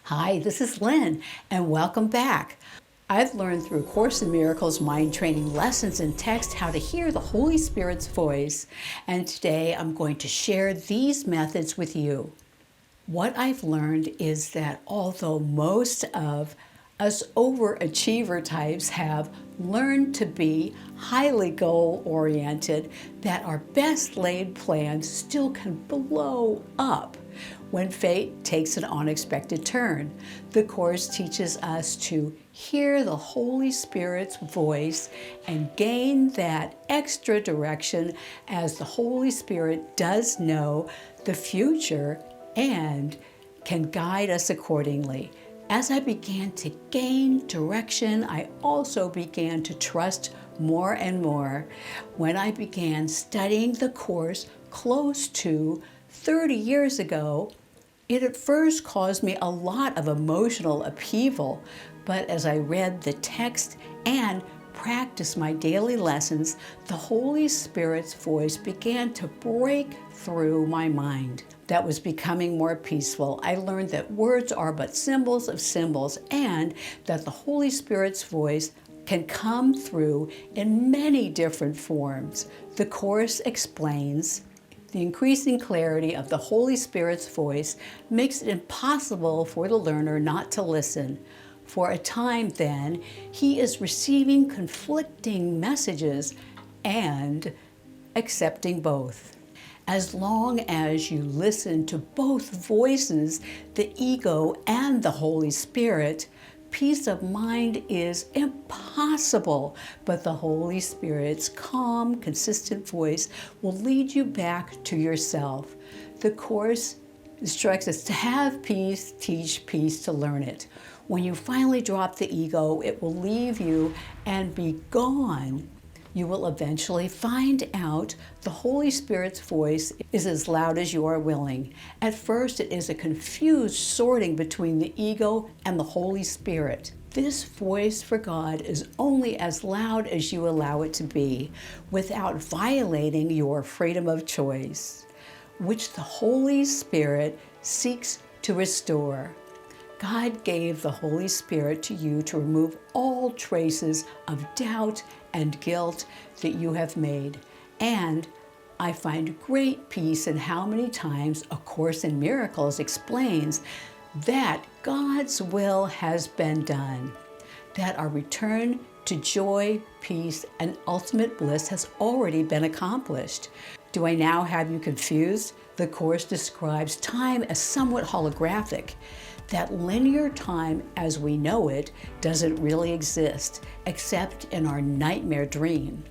Hi, this is Lynn, and welcome back. I've learned through Course in Miracles mind training lessons and text how to hear the Holy Spirit's voice, and today I'm going to share these methods with you. What I've learned is that although most of us overachiever types have learned to be highly goal-oriented, that our best laid plans still can blow up when fate takes an unexpected turn. The Course teaches us to hear the Holy Spirit's voice and gain that extra direction, as the Holy Spirit does know the future and can guide us accordingly. As I began to gain direction, I also began to trust more and more. When I began studying the Course close to 30 years ago, it at first caused me a lot of emotional upheaval, but as I read the text and practiced my daily lessons, the Holy Spirit's voice began to break through my mind. That was becoming more peaceful. I learned that words are but symbols of symbols, and that the Holy Spirit's voice can come through in many different forms. The Course explains the increasing clarity of the Holy Spirit's voice makes it impossible for the learner not to listen. For a time then, he is receiving conflicting messages and accepting both. As long as you listen to both voices, the ego and the Holy Spirit, peace of mind is impossible, but the Holy Spirit's calm, consistent voice will lead you back to yourself. The Course instructs us to have peace, teach peace, to learn it. When you finally drop the ego, it will leave you and be gone. You will eventually find out the Holy Spirit's voice is as loud as you are willing. At first, it is a confused sorting between the ego and the Holy Spirit. This voice for God is only as loud as you allow it to be, without violating your freedom of choice, which the Holy Spirit seeks to restore. God gave the Holy Spirit to you to remove all traces of doubt and guilt that you have made. And I find great peace in how many times A Course in Miracles explains that God's will has been done, that our return to joy, peace, and ultimate bliss has already been accomplished. Do I now have you confused? The Course describes time as somewhat holographic, that linear time as we know it doesn't really exist, except in our nightmare dream,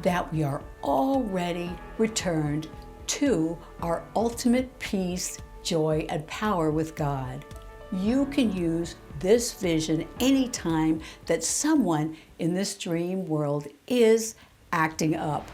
that we are already returned to our ultimate peace, joy, and power with God. You can use this vision anytime that someone in this dream world is acting up.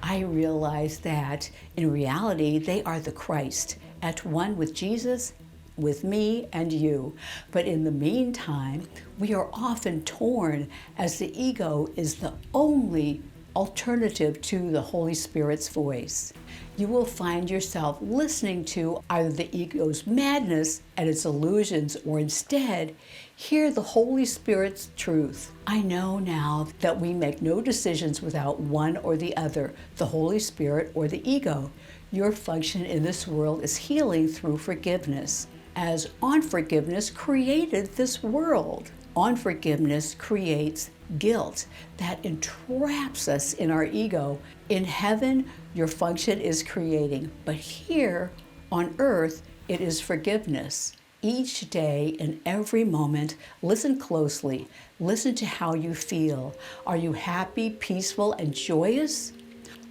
I realize that in reality, they are the Christ, at one with Jesus, with me and you. But in the meantime, we are often torn, as the ego is the only alternative to the Holy Spirit's voice. You will find yourself listening to either the ego's madness and its illusions, or instead hear the Holy Spirit's truth. I know now that we make no decisions without one or the other, the Holy Spirit or the ego. Your function in this world is healing through forgiveness, as unforgiveness created this world. Unforgiveness creates guilt that entraps us in our ego. In heaven, your function is creating, but here on earth, it is forgiveness. Each day, in every moment, listen closely. Listen to how you feel. Are you happy, peaceful, and joyous?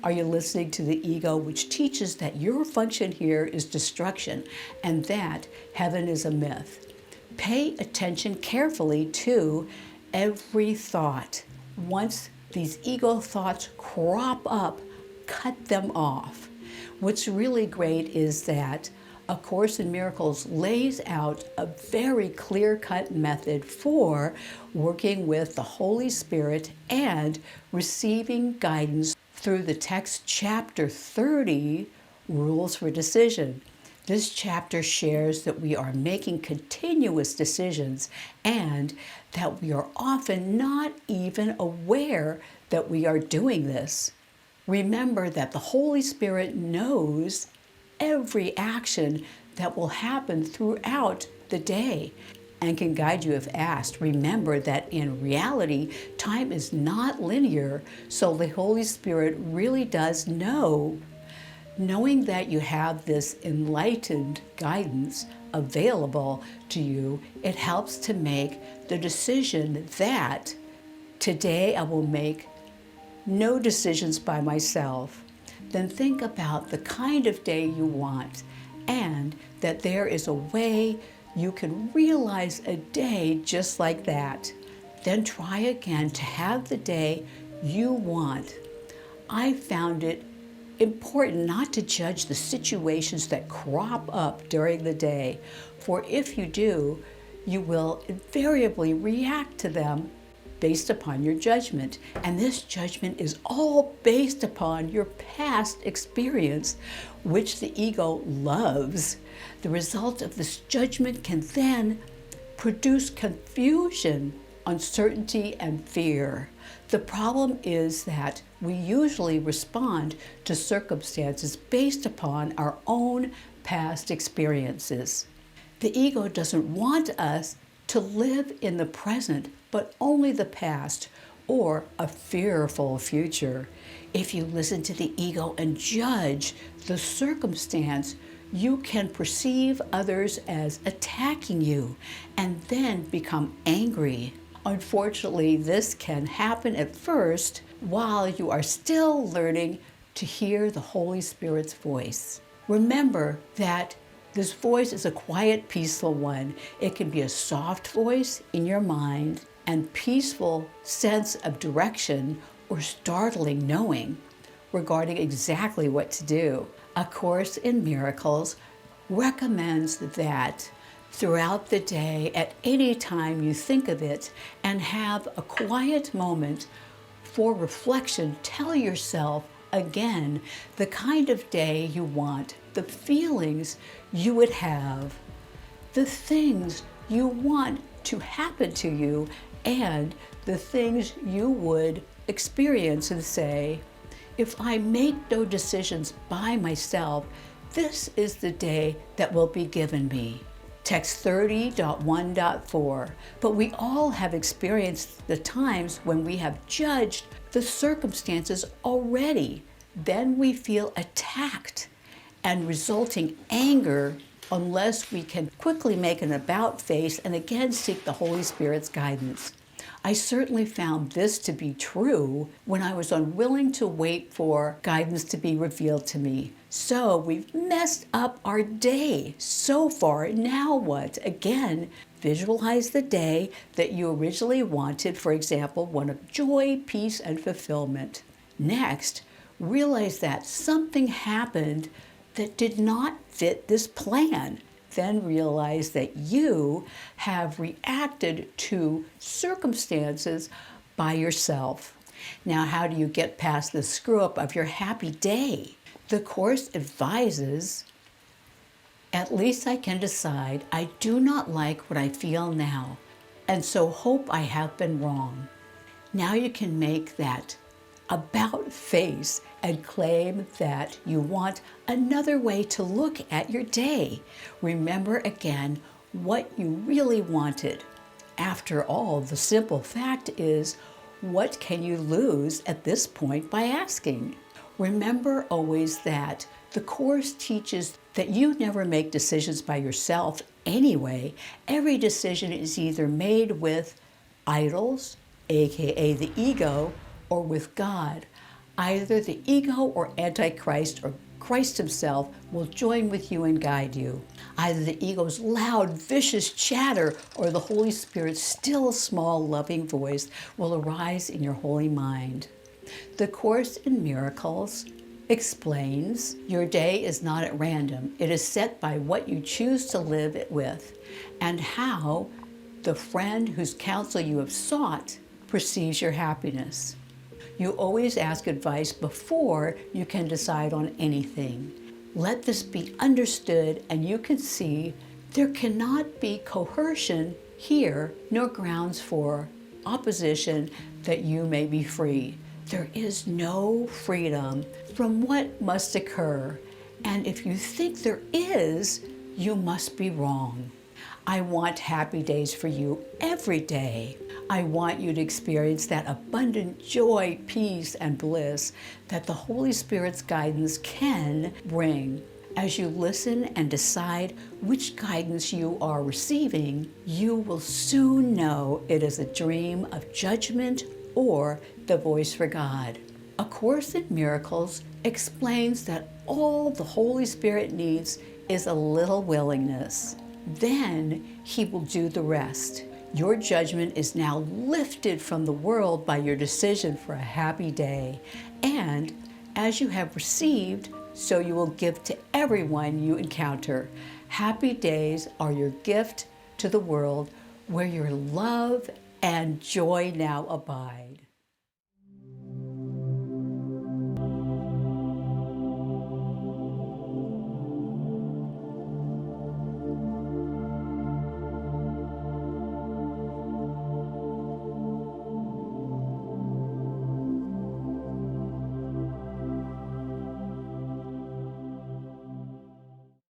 Are you listening to the ego, which teaches that your function here is destruction and that heaven is a myth? Pay attention carefully to every thought. Once these ego thoughts crop up, cut them off. What's really great is that A Course in Miracles lays out a very clear-cut method for working with the Holy Spirit and receiving guidance through the text chapter 30, Rules for Decision. This chapter shares that we are making continuous decisions and that we are often not even aware that we are doing this. Remember that the Holy Spirit knows every action that will happen throughout the day and can guide you if asked. Remember that in reality, time is not linear, so the Holy Spirit really does know. Knowing that you have this enlightened guidance available to you, it helps to make the decision that today I will make no decisions by myself. Then think about the kind of day you want and that there is a way you can realize a day just like that. Then try again to have the day you want. I found it important not to judge the situations that crop up during the day, for if you do, you will invariably react to them based upon your judgment. And this judgment is all based upon your past experience, which the ego loves. The result of this judgment can then produce confusion, uncertainty, and fear. The problem is that we usually respond to circumstances based upon our own past experiences. The ego doesn't want us to live in the present, but only the past or a fearful future. If you listen to the ego and judge the circumstance, you can perceive others as attacking you and then become angry. Unfortunately, this can happen at first while you are still learning to hear the Holy Spirit's voice. Remember that this voice is a quiet, peaceful one. It can be a soft voice in your mind and peaceful sense of direction or startling knowing regarding exactly what to do. A Course in Miracles recommends that throughout the day, at any time you think of it and have a quiet moment for reflection, tell yourself again the kind of day you want, the feelings you would have, the things you want to happen to you, and the things you would experience and say, if I make no decisions by myself, this is the day that will be given me. Text 30.1.4. But we all have experienced the times when we have judged the circumstances already. Then we feel attacked and resulting anger unless we can quickly make an about face and again seek the Holy Spirit's guidance. I certainly found this to be true when I was unwilling to wait for guidance to be revealed to me. So we've messed up our day so far. Now what? Again, visualize the day that you originally wanted, for example, one of joy, peace, and fulfillment. Next, realize that something happened that did not fit this plan. Then realize that you have reacted to circumstances by yourself. Now, how do you get past the screw up of your happy day? The Course advises, at least I can decide I do not like what I feel now, and so hope I have been wrong. Now you can make that about face and claim that you want another way to look at your day. Remember again what you really wanted. After all, the simple fact is, what can you lose at this point by asking? Remember always that the Course teaches that you never make decisions by yourself anyway. Every decision is either made with idols, aka the ego, or with God. Either the ego or Antichrist or Christ himself will join with you and guide you. Either the ego's loud, vicious chatter or the Holy Spirit's still, small, loving voice will arise in your holy mind. The Course in Miracles explains your day is not at random. It is set by what you choose to live it with and how the friend whose counsel you have sought perceives your happiness. You always ask advice before you can decide on anything. Let this be understood, and you can see there cannot be coercion here, nor grounds for opposition that you may be free. There is no freedom from what must occur, and if you think there is, you must be wrong. I want happy days for you every day. I want you to experience that abundant joy, peace, and bliss that the Holy Spirit's guidance can bring. As you listen and decide which guidance you are receiving, you will soon know it is a dream of judgment or the voice for God. A Course in Miracles explains that all the Holy Spirit needs is a little willingness. Then He will do the rest. Your judgment is now lifted from the world by your decision for a happy day. And as you have received, so you will give to everyone you encounter. Happy days are your gift to the world, where your love and joy now abide.